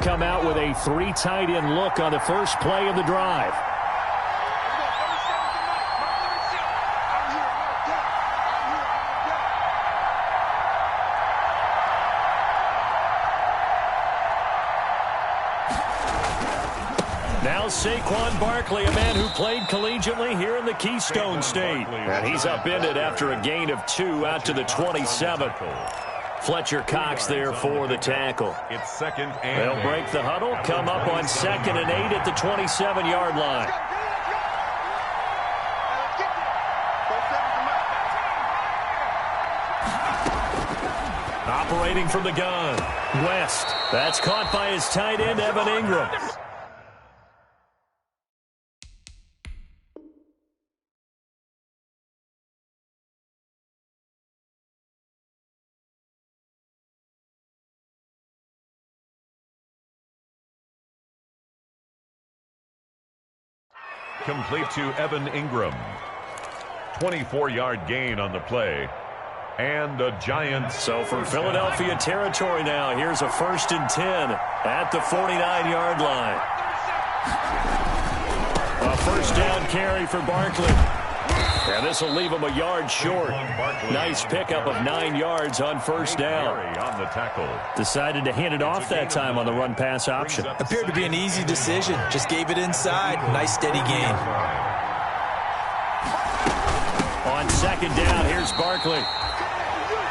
come out with a 3 tight end look on the first play of the drive. Now Saquon Barkley, a man who played collegiately here in the Keystone State. And he's upended after a gain of 2 out to the 27. Fletcher Cox there for the tackle. It's second and they'll break the huddle, come up on 2nd and 8 at the 27-yard line. Operating from the gun, West. That's caught by his tight end, Evan Ingram. Complete to Evan Ingram. 24-yard gain on the play. And the Giants. So from Philadelphia territory now, here's a 1st and 10 at the 49-yard line. A first down carry for Barkley. And this will leave him a yard short. Nice pickup of 9 yards on first down. On the tackle. Decided to hand it off that time on the run-pass option. Appeared to be an easy decision. Just gave it inside. Nice steady gain. On 2nd down, here's Barkley.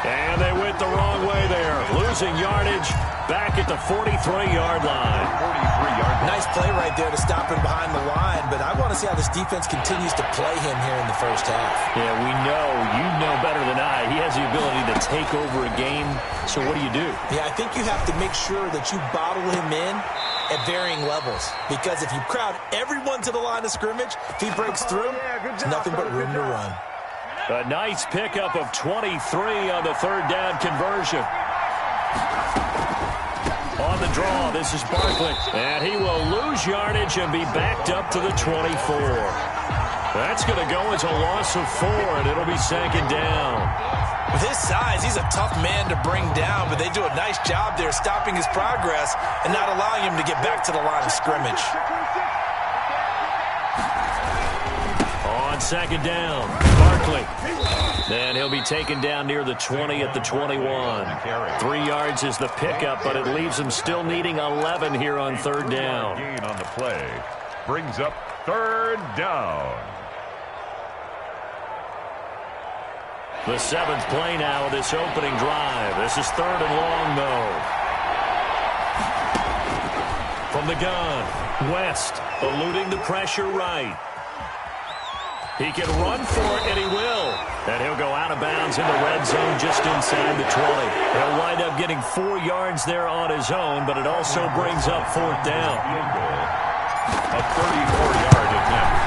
And they went the wrong way there. Losing yardage back at the 43-yard line. Nice play right there to stop him behind the line, but I want to see how this defense continues to play him here in the first half. Yeah, we know. You know better than I. He has the ability to take over a game. So what do? Yeah, I think you have to make sure that you bottle him in at varying levels, because if you crowd everyone to the line of scrimmage, if he breaks through, nothing but room to run. A nice pickup of 23 on the 3rd down conversion. On the draw, this is Barkley. And he will lose yardage and be backed up to the 24. That's going to go as a loss of 4, and it'll be 2nd down. With his size, he's a tough man to bring down, but they do a nice job there stopping his progress and not allowing him to get back to the line of scrimmage. On 2nd down, Barkley. And he'll be taken down near the 20 at the 21. 3 yards is the pickup, but it leaves him still needing 11 here on 3rd down. Gain on the play brings up 3rd down. The 7th play now of this opening drive. This is 3rd and long, though. From the gun, West eluding the pressure right. He can run for it, and he will. And he'll go out of bounds in the red zone just inside the 20. He'll wind up getting 4 yards there on his own, but it also brings up 4th down. A 34-yard attempt.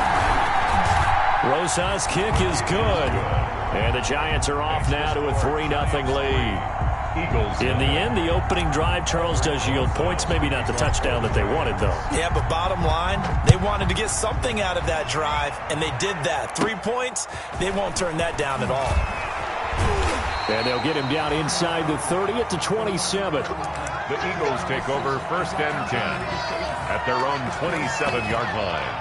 Rosas' kick is good. And the Giants are off now to a 3-0 lead. Eagles. In the end, the opening drive, Charles, does yield points. Maybe not the touchdown that they wanted, though. Yeah, but bottom line, they wanted to get something out of that drive, and they did that. 3 points, they won't turn that down at all. And they'll get him down inside the 30 at the 27. The Eagles take over 1st and 10 at their own 27-yard line.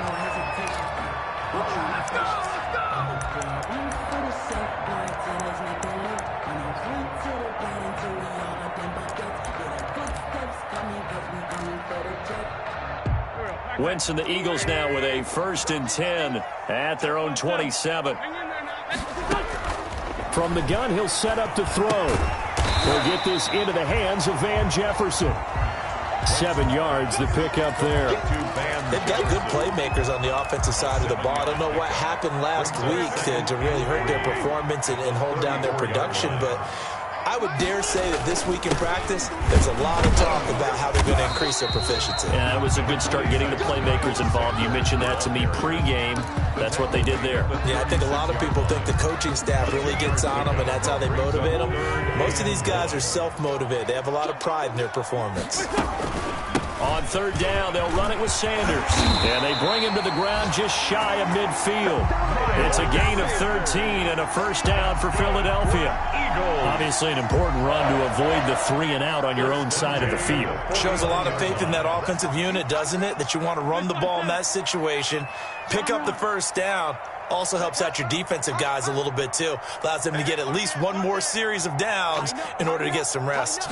Wentz and the Eagles now with a 1st and 10 at their own 27. From the gun, he'll set up to throw. He'll get this into the hands of Van Jefferson. 7 yards, the pickup there. They've got good playmakers on the offensive side of the ball. I don't know what happened last week to really hurt their performance and hold down their production, but I would dare say that this week in practice, there's a lot of talk about how they're going to increase their proficiency. Yeah, it was a good start getting the playmakers involved. You mentioned that to me pregame. That's what they did there. Yeah, I think a lot of people think the coaching staff really gets on them, and that's how they motivate them. Most of these guys are self-motivated. They have a lot of pride in their performance. On third down, they'll run it with Sanders. And they bring him to the ground just shy of midfield. It's a gain of 13 and a first down for Philadelphia. Obviously an important run to avoid the 3 and out on your own side of the field. Shows a lot of faith in that offensive unit, doesn't it? That you want to run the ball in that situation, pick up the first down. Also helps out your defensive guys a little bit, too. Allows them to get at least one more series of downs in order to get some rest.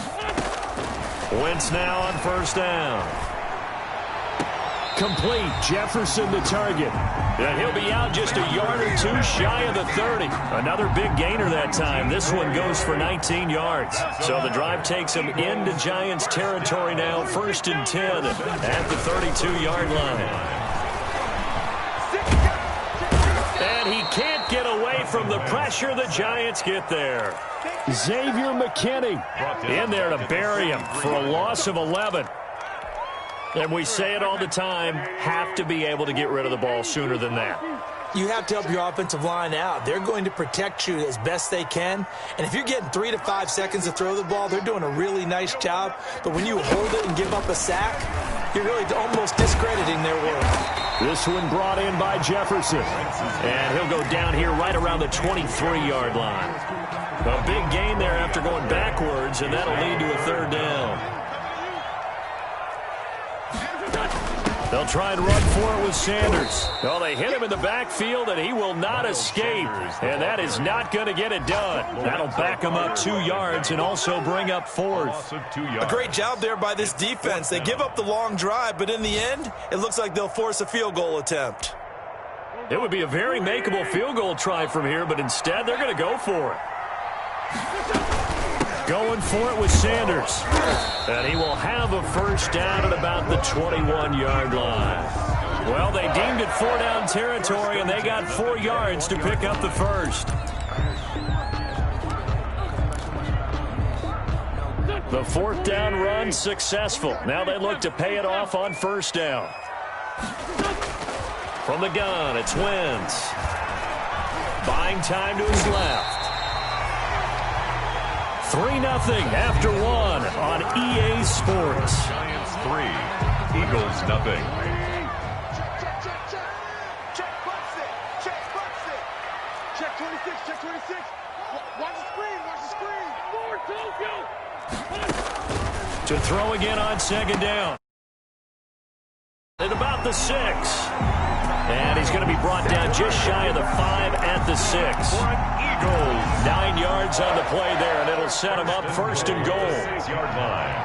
Wentz now on first down. Complete. Jefferson the target. And he'll be out just a yard or two shy of the 30. Another big gainer that time. This one goes for 19 yards. So the drive takes him into Giants territory now. 1st and 10 at the 32-yard line. And he can't get away from the pressure. The Giants get there. Xavier McKinney in there to bury him for a loss of 11. And we say it all the time, have to be able to get rid of the ball sooner than that. You have to help your offensive line out. They're going to protect you as best they can. And if you're getting 3 to 5 seconds to throw the ball, they're doing a really nice job. But when you hold it and give up a sack, you're really almost discrediting their work. This one brought in by Jefferson. And he'll go down here right around the 23-yard line. A big gain there after going backwards, and that'll lead to a third down. They'll try and run for it with Sanders. Well, they hit him in the backfield, and he will not escape. And that is not going to get it done. That'll back him up 2 yards and also bring up 4th. A great job there by this defense. They give up the long drive, but in the end, it looks like they'll force a field goal attempt. It would be a very makeable field goal try from here, but instead they're going to go for it. Going for it with Sanders. And he will have a first down at about the 21-yard line. Well, they deemed it 4-down territory, and they got 4 yards to pick up the first. The 4th down run successful. Now they look to pay it off on first down. From the gun, it's Wentz. Buying time to his left. 3-0 after 1 on EA Sports. Giants 3, Eagles 0. Check 26, check 26. Watch the screen, watch the screen. Forward, Tokyo. To throw again on second down. At about the 6. And he's going to be brought down just shy of the 5 at the 6. Eagles. 9 yards on the play there, and it'll set him up 1st and goal. 6-yard line.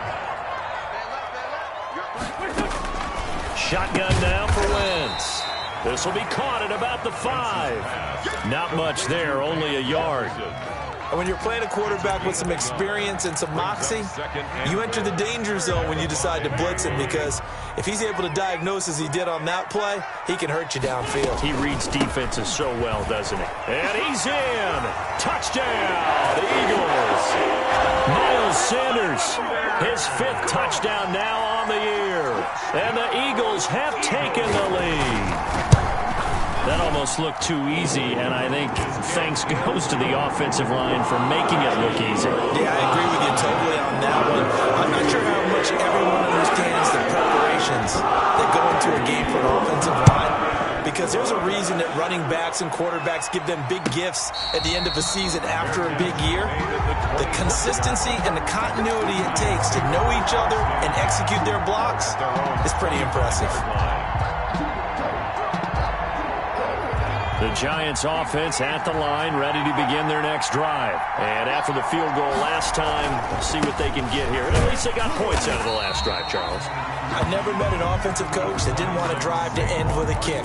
Shotgun now for Wentz. This will be caught at about the 5. Not much there, only a yard. And when you're playing a quarterback with some experience and some moxie, you enter the danger zone when you decide to blitz him, because if he's able to diagnose as he did on that play, he can hurt you downfield. He reads defenses so well, doesn't he? And he's in. Touchdown, the Eagles. Miles Sanders, his 5th touchdown now on the year. And the Eagles have taken the lead. That almost looked too easy, and I think thanks goes to the offensive line for making it look easy. Yeah, I agree with you totally on that one. I'm not sure how much everyone understands the preparations that go into a game for an offensive line, because there's a reason that running backs and quarterbacks give them big gifts at the end of a season after a big year. The consistency and the continuity it takes to know each other and execute their blocks is pretty impressive. The Giants offense at the line, ready to begin their next drive. And after the field goal last time, see what they can get here. At least they got points out of the last drive, Charles. I've never met an offensive coach that didn't want to drive to end with a kick.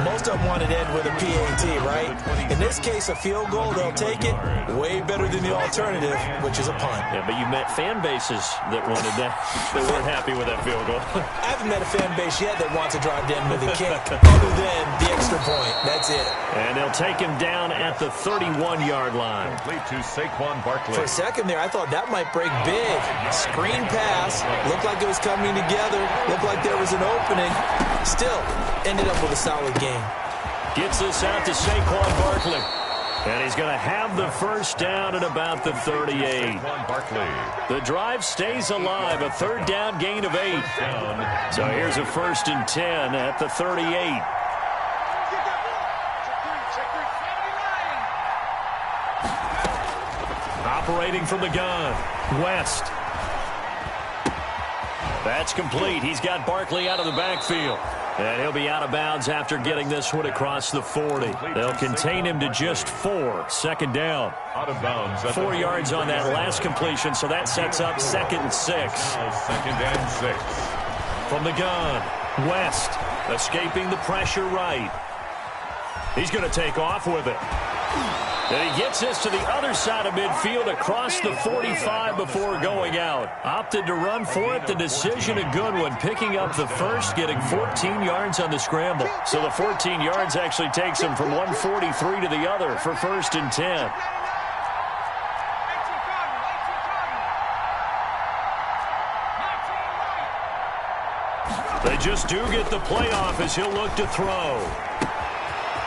Most of them wanted to end with a PAT, right? In this case, a field goal, they'll take it. Way better than the alternative, which is a punt. Yeah, but you met fan bases that wanted that, that weren't happy with that field goal. I haven't met a fan base yet that wants to drive to end with a kick, other than the extra point. That's it. And they'll take him down at the 31-yard line. Complete to Saquon Barkley. For a second there, I thought that might break big. Screen pass. Looked like it was coming together. Looked like there was an opening. Still, ended up with a solid game. Gets this out to Saquon Barkley. And he's going to have the first down at about the 38. The drive stays alive, a third down gain of 8. So here's a 1st and 10 at the 38. Operating from the gun, West. That's complete. He's got Barkley out of the backfield. And he'll be out of bounds after getting this one across the 40. They'll contain him to just 4. Second down. Out of bounds. 4 yards on that last completion, so that sets up 2nd and 6. Second and 6. From the gun, West, escaping the pressure right. He's going to take off with it. And he gets this to the other side of midfield across the 45 before going out. Opted to run for it. The decision a good one. Picking up the first, getting 14 yards on the scramble. So the 14 yards actually takes him from 143 to the other for 1st and 10. They just do get the playoff as he'll look to throw.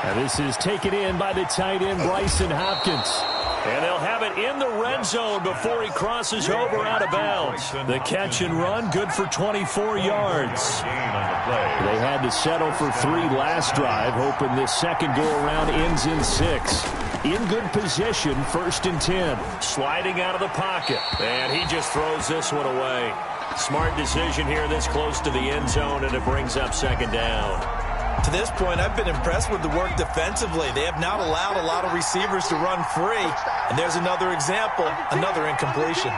And this is taken in by the tight end, Bryson Hopkins. And they'll have it in the red zone before he crosses over out of bounds. The catch and run, good for 24 yards. They had to settle for 3 last drive, hoping this second go-around ends in 6. In good position, 1st and 10. Sliding out of the pocket. And he just throws this one away. Smart decision here this close to the end zone, and it brings up 2nd down. To this point, I've been impressed with the work defensively. They have not allowed a lot of receivers to run free. And there's another example, another incompletion.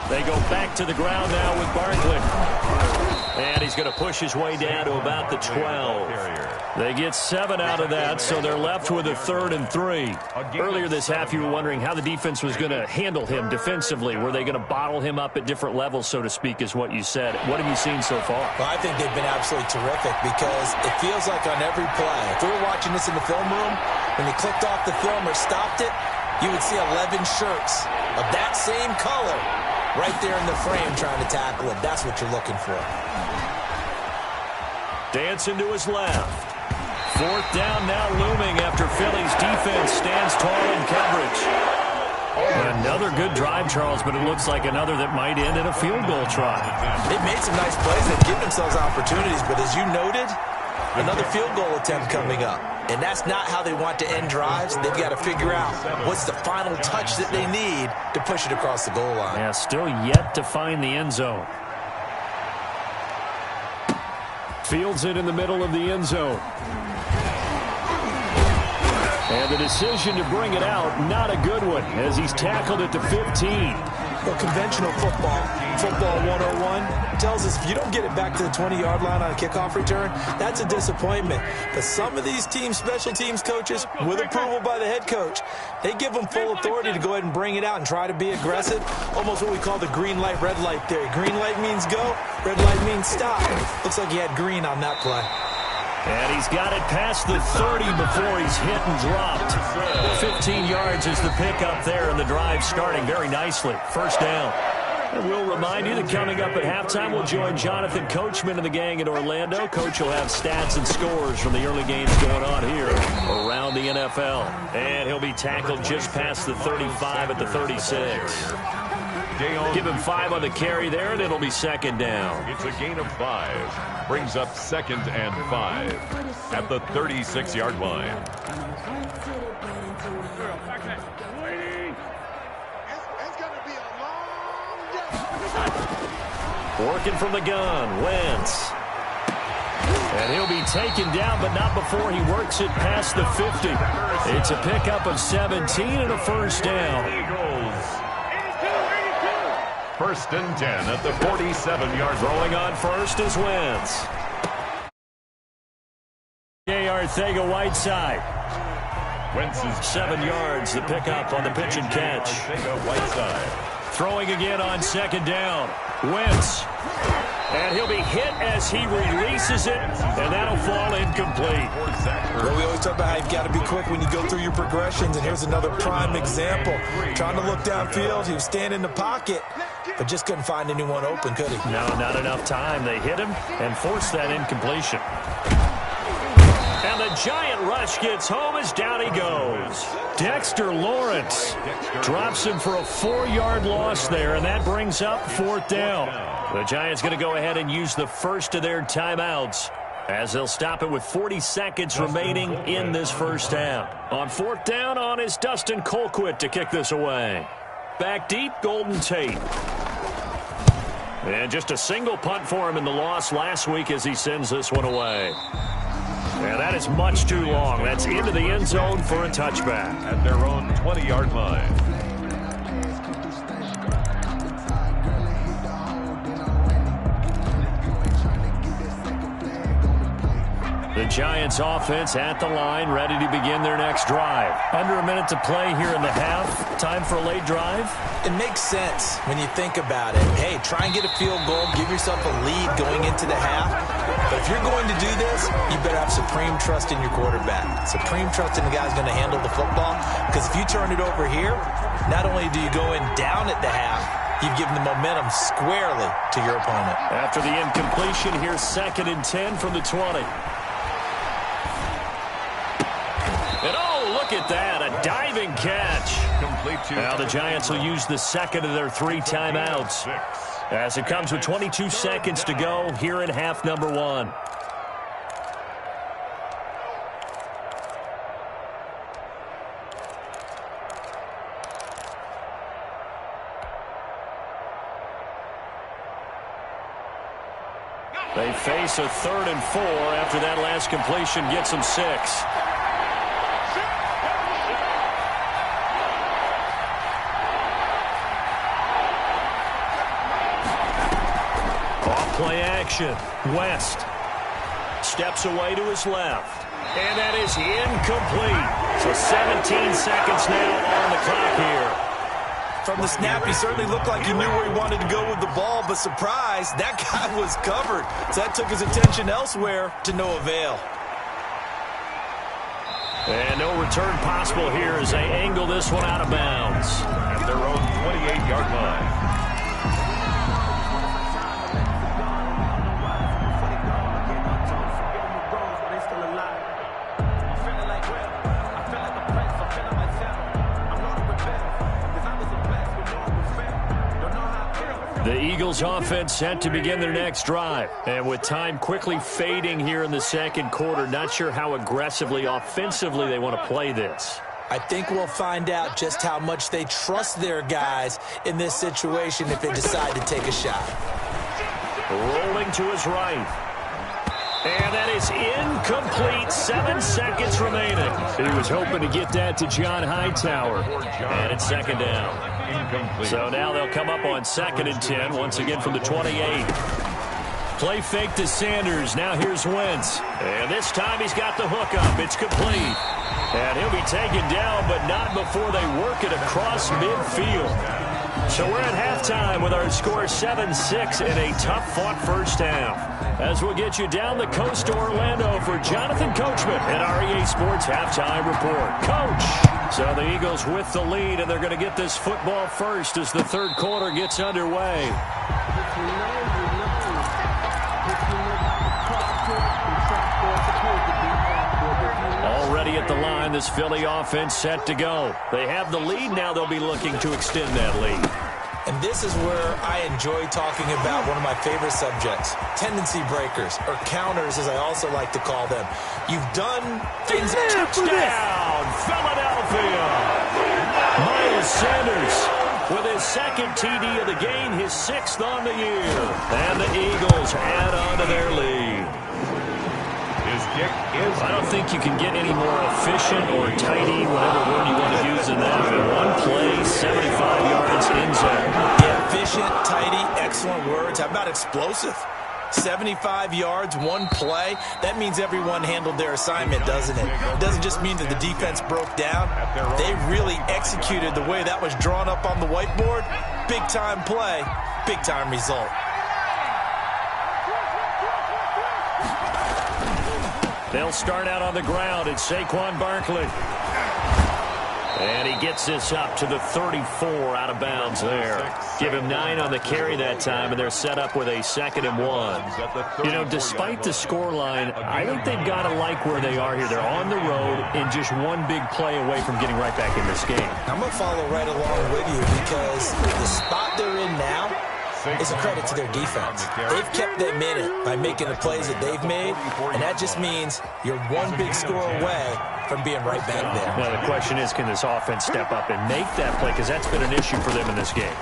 They go back to the ground now with Barkley. And he's going to push his way down to about the 12. They get 7 out of that, so they're left with a 3rd and 3. Earlier this half, you were wondering how the defense was going to handle him defensively. Were they going to bottle him up at different levels, so to speak, is what you said. What have you seen so far? Well, I think they've been absolutely terrific because it feels like on every play, if we were watching this in the film room, when you clicked off the film or stopped it, you would see 11 shirts of that same color right there in the frame trying to tackle him. That's what you're looking for. Dancing to his left. 4th down now looming after Philly's defense stands tall in coverage. Another good drive, Charles, but it looks like another that might end in a field goal try. They've made some nice plays. They've given themselves opportunities, but as you noted, another field goal attempt coming up. And that's not how they want to end drives. They've got to figure out what's the final touch that they need to push it across the goal line. Yeah, still yet to find the end zone. Fields it in the middle of the end zone. And the decision to bring it out, not a good one, as he's tackled at the 15. Well, conventional football 101, tells us if you don't get it back to the 20-yard line on a kickoff return, that's a disappointment. But some of these teams, special teams coaches, with approval by the head coach, they give them full authority to go ahead and bring it out and try to be aggressive. Almost what we call the green light, red light theory. Green light means go, red light means stop. Looks like he had green on that play. And he's got it past the 30 before he's hit and dropped. 15 yards is the pickup there, and the drive starting very nicely. 1st down. And we'll remind you that coming up at halftime, we'll join Jonathan Coachman and the gang in Orlando. Coach will have stats and scores from the early games going on here around the NFL. And he'll be tackled just past the 35 at the 36. Give him 5 on the carry there, and it'll be 2nd down. It's a gain of 5. Brings up 2nd and 5 at the 36-yard line. Working from the gun, Wentz. And he'll be taken down, but not before he works it past the 50. It's a pickup of 17 and a 1st down. 1st and 10 at the 47-yard line. Throwing on first is Wentz. Arcega-Whiteside. Wentz is 7 yards, the pickup on the pitch and catch. Arcega-Whiteside. Throwing again on 2nd down. Wentz. And he'll be hit as he releases it, and that'll fall incomplete. Well, we always talk about how you've got to be quick when you go through your progressions, and here's another prime example. Trying to look downfield, he was standing in the pocket, but just couldn't find anyone open, could he? No, not enough time. They hit him and forced that incompletion. And the giant rush gets home as down he goes. Dexter Lawrence drops him for a 4-yard loss there, and that brings up 4th down. The Giants going to go ahead and use the first of their timeouts as they'll stop it with 40 seconds remaining in this first half. On 4th down, on is Dustin Colquitt to kick this away. Back deep, Golden Tate. And just a single punt for him in the loss last week as he sends this one away. And that is much too long. That's into the end zone for a touchback. At their own 20-yard line. The Giants offense at the line, ready to begin their next drive. Under a minute to play here in the half. Time for a late drive. It makes sense when you think about it. Hey, try and get a field goal, give yourself a lead going into the half. But if you're going to do this, you better have supreme trust in your quarterback. Supreme trust in the guy's going to handle the football. Because if you turn it over here, not only do you go in down at the half, you've given the momentum squarely to your opponent. After the incompletion, here's 2nd and 10 from the 20. And oh, look at that, a diving catch. Now the Giants will use the second of their 3 timeouts as it comes with 22 seconds to go here in half number 1. They face a 3rd and 4 after that last completion gets them 6. Play action. West steps away to his left. And that is incomplete. So 17 seconds now on the clock here. From the snap, he certainly looked like he knew where he wanted to go with the ball, but surprise, that guy was covered. So that took his attention elsewhere to no avail. And no return possible here as they angle this one out of bounds. At their own 28-yard line. The Eagles offense set to begin their next drive. And with time quickly fading here in the second quarter, not sure how aggressively, offensively they want to play this. I think we'll find out just how much they trust their guys in this situation if they decide to take a shot. Rolling to his right. And that is incomplete. 7 seconds remaining. He was hoping to get that to John Hightower. And it's 2nd down. So now they'll come up on 2nd and 10, once again from the 28. Play fake to Sanders. Now here's Wentz. And this time he's got the hook up. It's complete. And he'll be taken down, but not before they work it across midfield. So we're at halftime with our score 7-6 in a tough-fought first half. As we'll get you down the coast to Orlando for Jonathan Coachman at our EA Sports Halftime Report. Coach! So the Eagles with the lead, and they're going to get this football first as the third quarter gets underway. Already at the line, this Philly offense set to go. They have the lead. Now they'll be looking to extend that lead. And this is where I enjoy talking about one of my favorite subjects, tendency breakers, or counters as I also like to call them. You've done things... Touchdown, Philadelphia! Miles Sanders with his 2nd TD of the game, his 6th on the year. And the Eagles add on to their lead. I don't think you can get any more efficient or tidy, whatever word you want to use in that. One play, 75 yards in zone. Yeah, efficient, tidy, excellent words. How about explosive? 75 yards, one play. That means everyone handled their assignment, doesn't it? It doesn't just mean that the defense broke down. They really executed the way that was drawn up on the whiteboard. Big-time play, big-time result. They'll start out on the ground. It's Saquon Barkley. And he gets this up to the 34 out of bounds there. Give him 9 on the carry that time, and they're set up with a 2nd and 1. You know, despite the scoreline, I think they've got to like where they are here. They're on the road and just one big play away from getting right back in this game. I'm going to follow right along with you because the spot they're in now is a credit to their defense. They've kept them in it by making the plays that they've made, and that just means you're one big score away from being right back there. Now, the question is, can this offense step up and make that play? Because that's been an issue for them in this game.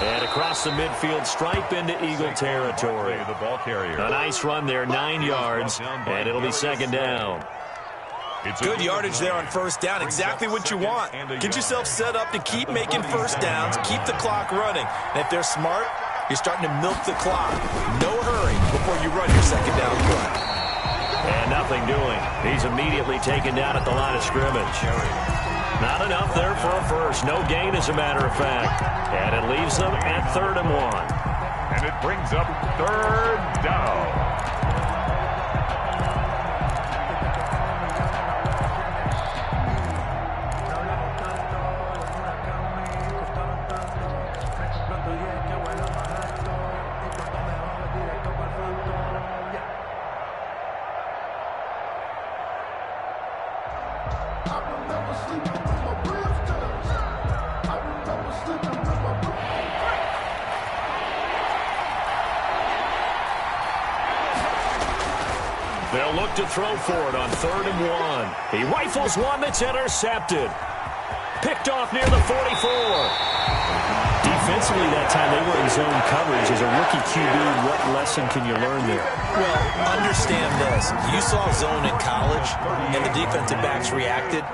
And across the midfield stripe into Eagle territory. The ball carrier. A nice run there, 9 yards, and it'll be 2nd down. Good yardage there on 1st down. Exactly what you want. Get yourself set up to keep making 1st downs, keep the clock running. And if they're smart, you're starting to milk the clock. No hurry before you run your 2nd down play. And nothing doing. He's immediately taken down at the line of scrimmage. Not enough there for a first. No gain, as a matter of fact. And it leaves them at 3rd and 1. And it brings up 3rd down. They'll look to throw for it on 3rd and 1. He rifles one that's intercepted. Picked off near the 44. Defensively that time, they were in zone coverage. As a rookie QB, what lesson can you learn there? Well, understand this. You saw zone in college, and the defensive backs reacted,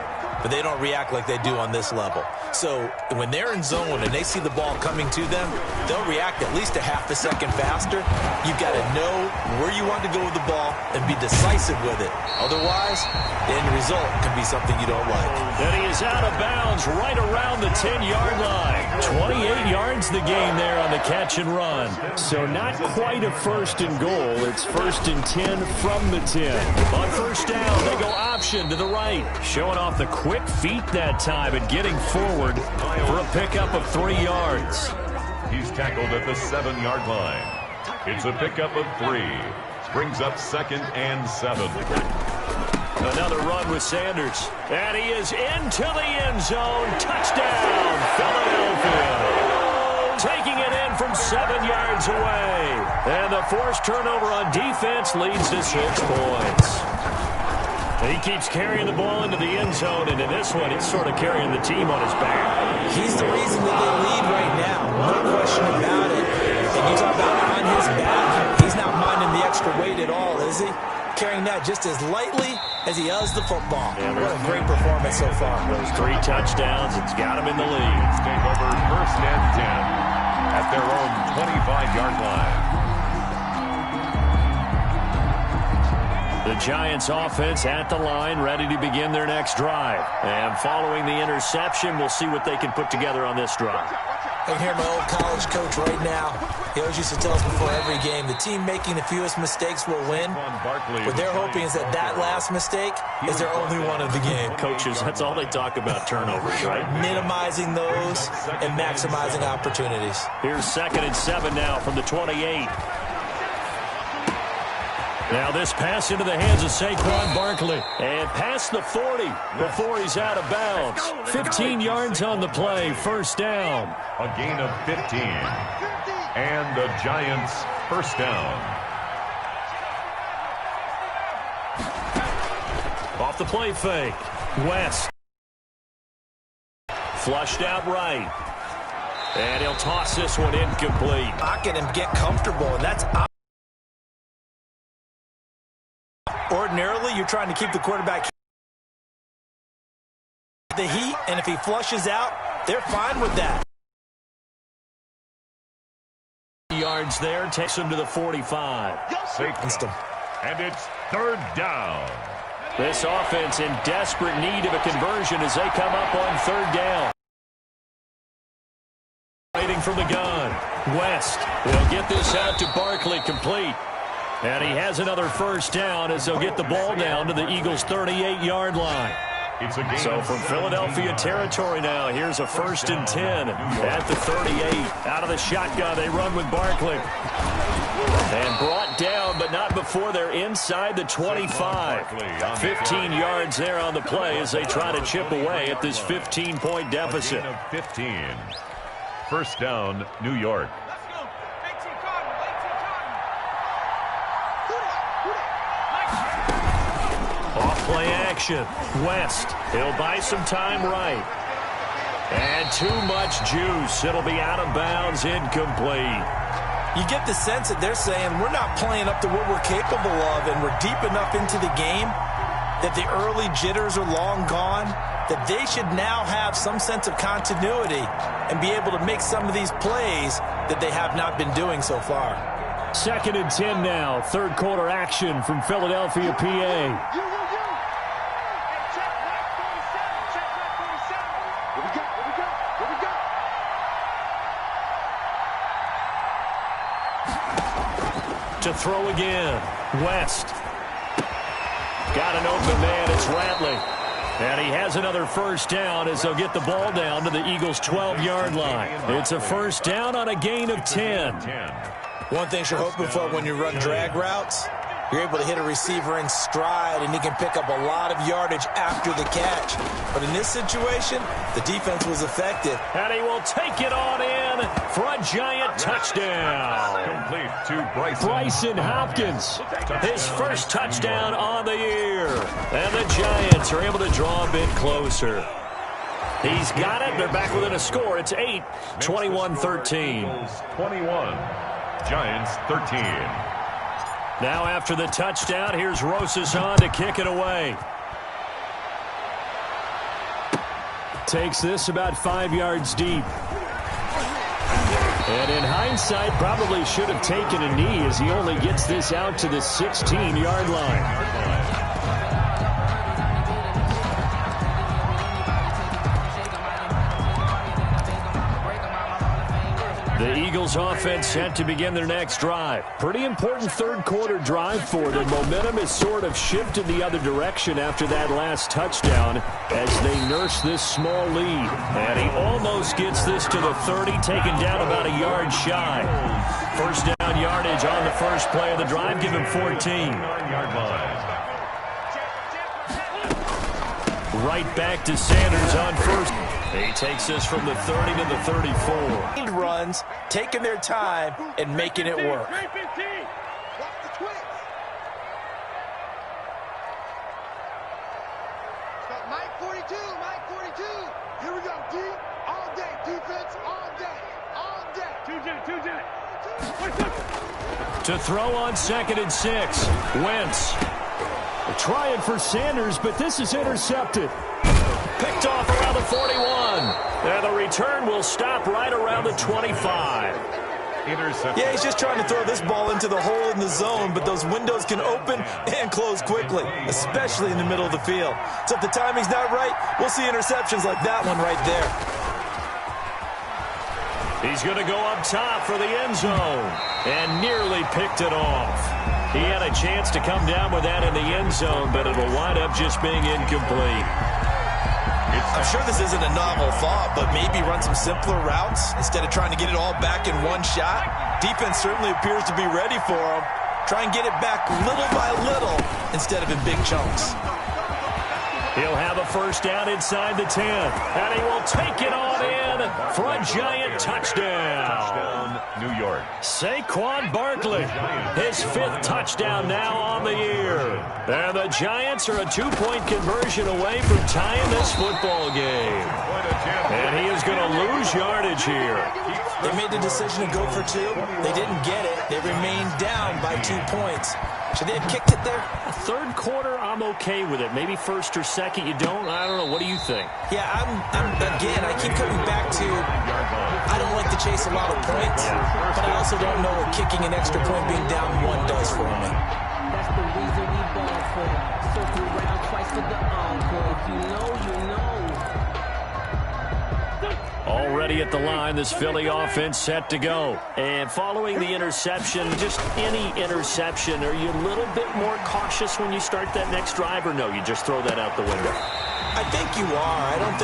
but they don't react like they do on this level. So when they're in zone and they see the ball coming to them, they'll react at least a half a second faster. You've got to know where you want to go with the ball and be decisive with it. Otherwise, the end result can be something you don't like. And he is out of bounds right around the 10-yard line. 28 yards the gain there on the catch and run. So not quite a 1st and goal. It's 1st and 10 from the 10. On 1st down, they go option to the right. Showing off the quick feet that time and getting forward for a pickup of 3 yards. He's tackled at the 7-yard line. It's a pickup of 3. Brings up 2nd and 7. Another run with Sanders. And he is into the end zone. Touchdown, Philadelphia. Taking it in from 7 yards away. And the forced turnover on defense leads to 6 points. He keeps carrying the ball into the end zone, and in this one, he's sort of carrying the team on his back. He's the reason that they lead right now. No question about it. And you talk about on his back, he's not minding the extra weight at all, is he? Carrying that just as lightly as he does the football. Yeah, what a great performance so far. Those 3 touchdowns, it's got him in the lead. Take over 1st and 10 at their own 25-yard line. The Giants offense at the line, ready to begin their next drive. And following the interception, we'll see what they can put together on this drive. I can hear my old college coach right now. He always used to tell us before every game, the team making the fewest mistakes will win. What they're hoping is that that last mistake is their only one of the game. Coaches, that's all they talk about, turnovers, right? Minimizing those and maximizing opportunities. Here's 2nd and 7 now from the 28. Now this pass into the hands of Saquon Barkley. And past the 40 before he's out of bounds. 15 yards on the play, 1st down. A gain of 15. And the Giants 1st down. Off the play fake. West. Flushed out right. And he'll toss this one incomplete. Pocket and get comfortable, and that's ordinarily, you're trying to keep the quarterback the heat, and if he flushes out, they're fine with that. Yards there, takes him to the 45. And it's 3rd down. This offense in desperate need of a conversion as they come up on 3rd down. Waiting from the gun. West will get this out to Barkley, complete. And he has another first down as they'll get the ball down to the Eagles' 38-yard line. So from Philadelphia territory now, here's a 1st and 10 at the 38. Out of the shotgun, they run with Barkley. And brought down, but not before they're inside the 25. 15 yards there on the play as they try to chip away at this 15-point deficit. 15. First down, New York. Off-play action. West. He'll buy some time right. And too much juice. It'll be out of bounds, incomplete. You get the sense that they're saying we're not playing up to what we're capable of, and we're deep enough into the game that the early jitters are long gone, that they should now have some sense of continuity and be able to make some of these plays that they have not been doing so far. 2nd and 10 now. Third quarter action from Philadelphia, PA. To throw again. West. Got an open man. It's Ratley. And he has another first down as they'll get the ball down to the Eagles' 12-yard line. It's a first down on a gain of 10. One thing you're hoping for when you run drag routes, you're able to hit a receiver in stride, and he can pick up a lot of yardage after the catch. But in this situation, the defense was effective. And he will take it on in for a giant touchdown. Complete to Bryson Hopkins. His first touchdown on the year. And the Giants are able to draw a bit closer. He's got it. They're back within a score. It's 8, 21-13. 21. Giants 13. Now after the touchdown, here's Rosas on to kick it away. Takes this about 5 yards deep. And in hindsight, probably should have taken a knee as he only gets this out to the 16-yard line. The Eagles offense set to begin their next drive. Pretty important third quarter drive for them. Momentum is sort of shifted the other direction after that last touchdown as they nurse this small lead. And he almost gets this to the 30, taken down about a yard shy. First down yardage on the first play of the drive, give him 14. Right back to Sanders on first. He takes this from the 30 to the 34. Runs, taking their time, and making it work. Mike 42, Mike 42. Here we go, D. All day, defense, all day, all day. 2 To throw on 2nd and 6. Wentz. Trying for Sanders, but this is intercepted. Picked off around the 41. And the return will stop right around the 25. Yeah, he's just trying to throw this ball into the hole in the zone, but those windows can open and close quickly, especially in the middle of the field. So if the timing's not right, we'll see interceptions like that one right there. He's going to go up top for the end zone and nearly picked it off. He had a chance to come down with that in the end zone, but it'll wind up just being incomplete. I'm sure this isn't a novel thought, but maybe run some simpler routes instead of trying to get it all back in one shot. Defense certainly appears to be ready for him. Try and get it back little by little instead of in big chunks. He'll have a first down inside the 10, and he will take it on in for a giant touchdown. New York. Saquon Barkley, his 5th touchdown now on the year. And the Giants are a 2-point conversion away from tying this football game. And he is going to lose yardage here. They made the decision to go for 2. They didn't get it. They remained down by 2 points. Should they have kicked it there? Third quarter, I'm okay with it. Maybe first or second, you don't. I don't know. What do you think? Yeah, again, I keep coming back to I don't like to chase a lot of points, but I also don't know what kicking an extra point being down 1 does for me. That's the reason we ball for. Circle around twice for the encore. If you know, you know. Already at the line, this Philly offense set to go. And following the interception, just any interception, are you a little bit more cautious when you start that next drive, or no, you just throw that out the window? I think you are. I don't think